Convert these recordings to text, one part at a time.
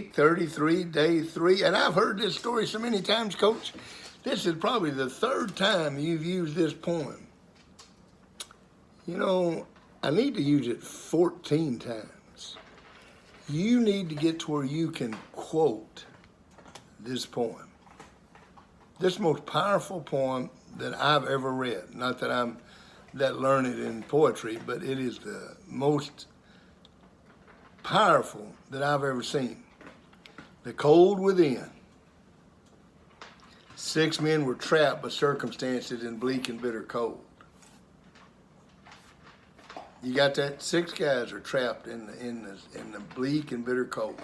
33, day 3. And I've heard this story so many times, Coach. This is probably the third time you've used this poem. You know, I need to use it 14 times. You need to get to where you can quote this poem. This most powerful poem that I've ever read. Not that I'm that learned in poetry, but it is the most powerful that I've ever seen. The cold within. 6 men were trapped by circumstances in bleak and bitter cold. You got that? 6 guys are trapped in the bleak and bitter cold.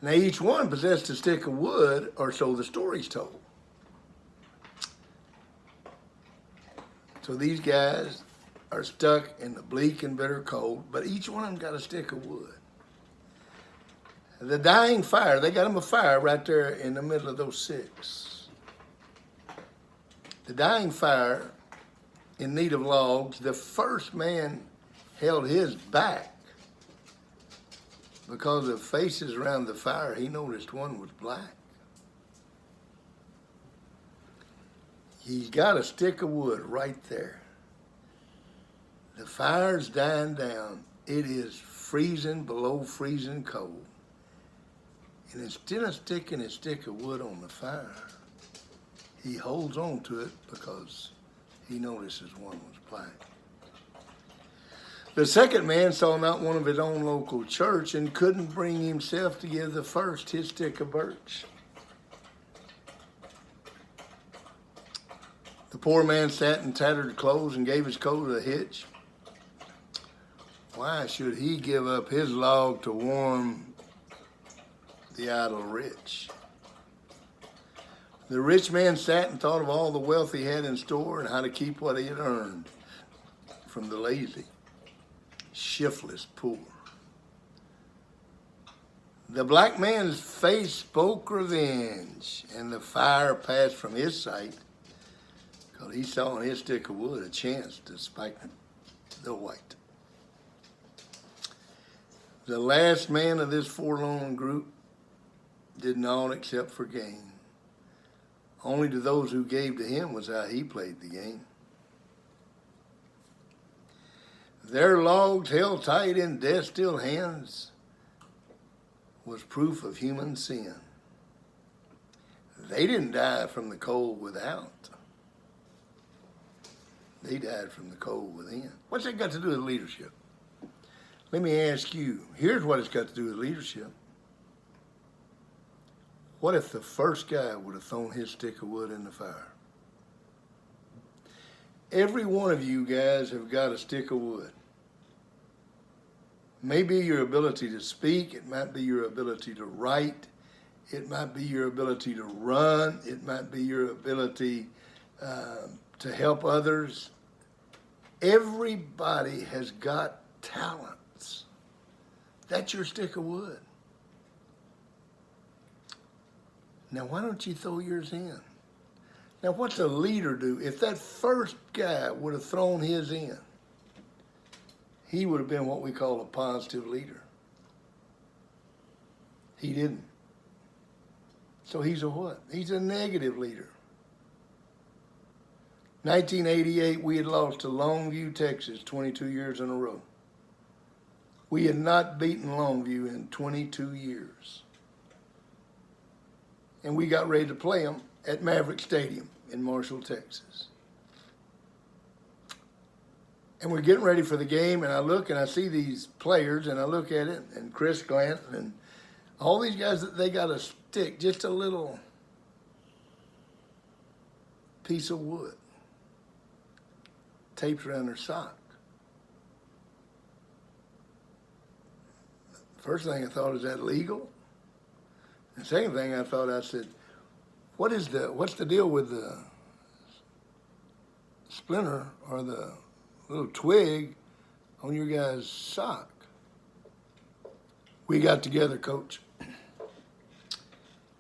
Now each one possessed a stick of wood, or so the story's told. So these guys are stuck in the bleak and bitter cold, but each one of them got a stick of wood. The dying fire, they got them a fire right there in the middle of those 6. The dying fire in need of logs, the first man held his back because of faces around the fire. He noticed one was black. He's got a stick of wood right there. The fire's dying down. It is freezing below freezing cold. And instead of sticking his stick of wood on the fire, he holds on to it because he notices one was black. The second man saw not one of his own local church and couldn't bring himself to give the first his stick of birch. The poor man sat in tattered clothes and gave his coat a hitch. Why should he give up his log to warm the idle rich? The rich man sat and thought of all the wealth he had in store and how to keep what he had earned from the lazy, shiftless poor. The black man's face spoke revenge, and the fire passed from his sight because he saw in his stick of wood a chance to spike the white. The last man of this forlorn group did naught except for gain. Only to those who gave to him was how he played the game. Their logs held tight in death's still hands was proof of human sin. They didn't die from the cold without. They died from the cold within. What's that got to do with leadership? Let me ask you, here's what it's got to do with leadership. What if the first guy would have thrown his stick of wood in the fire? Every one of you guys have got a stick of wood. Maybe your ability to speak, it might be your ability to write, it might be your ability to run, it might be your ability to help others. Everybody has got talents. That's your stick of wood. Now, why don't you throw yours in? Now, what's a leader do? If that first guy would have thrown his in, he would have been what we call a positive leader. He didn't. So he's a what? He's a negative leader. 1988, we had lost to Longview, Texas, 22 years in a row. We had not beaten Longview in 22 years. And we got ready to play them at Maverick Stadium in Marshall, Texas. And we're getting ready for the game, and I look and I see these players, and I look at it, and Chris Glant, and all these guys, they got a stick, just a little piece of wood taped around their sock. First thing I thought, is that legal? The second thing I thought, I said, what's the deal with the splinter or the little twig on your guys' sock? We got together, Coach.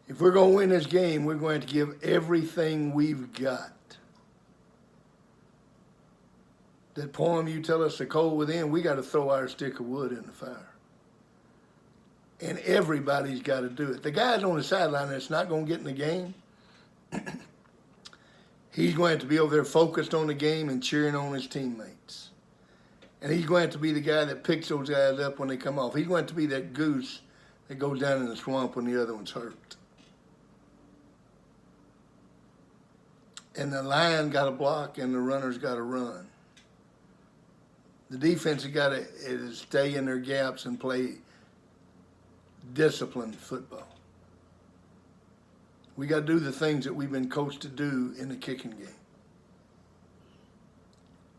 If we're going to win this game, we're going to give everything we've got. That poem you tell us, the cold within, we got to throw our stick of wood in the fire. And everybody's got to do it. The guys on the sideline that's not going to get in the game, he's going to have to be over there focused on the game and cheering on his teammates. And he's going to have to be the guy that picks those guys up when they come off. He's going to have to be that goose that goes down in the swamp when the other one's hurt. And the line got to block and the runner's got to run. The defense has got to stay in their gaps and play disciplined football. We got to do the things that we've been coached to do in the kicking game.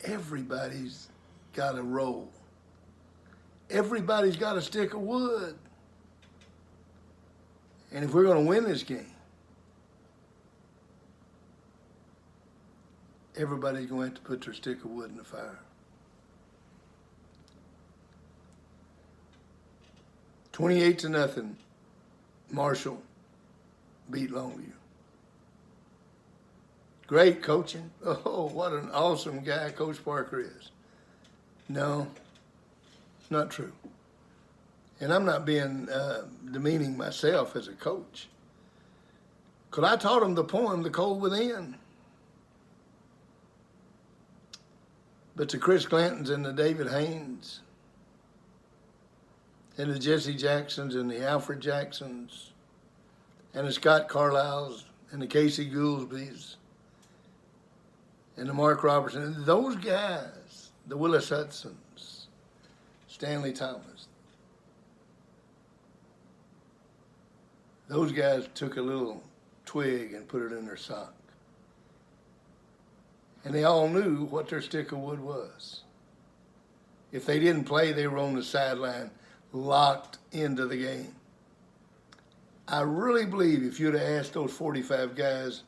Everybody's got a role. Everybody's got a stick of wood. And if we're going to win this game, everybody's going to have to put their stick of wood in the fire. 28-0, Marshall beat Longview. Great coaching. Oh, what an awesome guy Coach Parker is. No, not true. And I'm not being demeaning myself as a coach. Because I taught him the poem, The Cold Within. But the Chris Clantons and the David Haynes and the Jesse Jacksons and the Alfred Jacksons and the Scott Carlisles and the Casey Goolsbys and the Mark Robertson, those guys, the Willis Hudsons, Stanley Thomas, those guys took a little twig and put it in their sock. And they all knew what their stick of wood was. If they didn't play, they were on the sideline, locked into the game. I really believe if you'd have asked those 45 guys,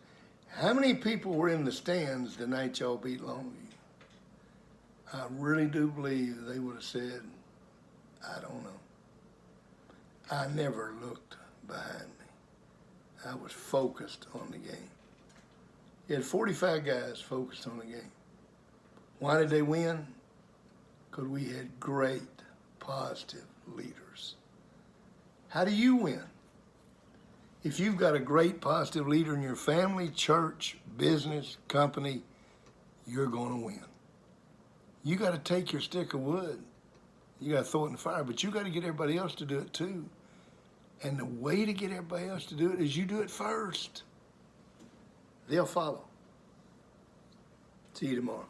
how many people were in the stands the night y'all beat Longview? I really do believe they would have said, I don't know. I never looked behind me. I was focused on the game. You had 45 guys focused on the game. Why did they win? Because we had great, positive leaders. How do you win? If you've got a great, positive leader in your family, church, business, company, you're going to win. You got to take your stick of wood. You got to throw it in the fire, but you got to get everybody else to do it too. And the way to get everybody else to do it is you do it first. They'll follow. See you tomorrow.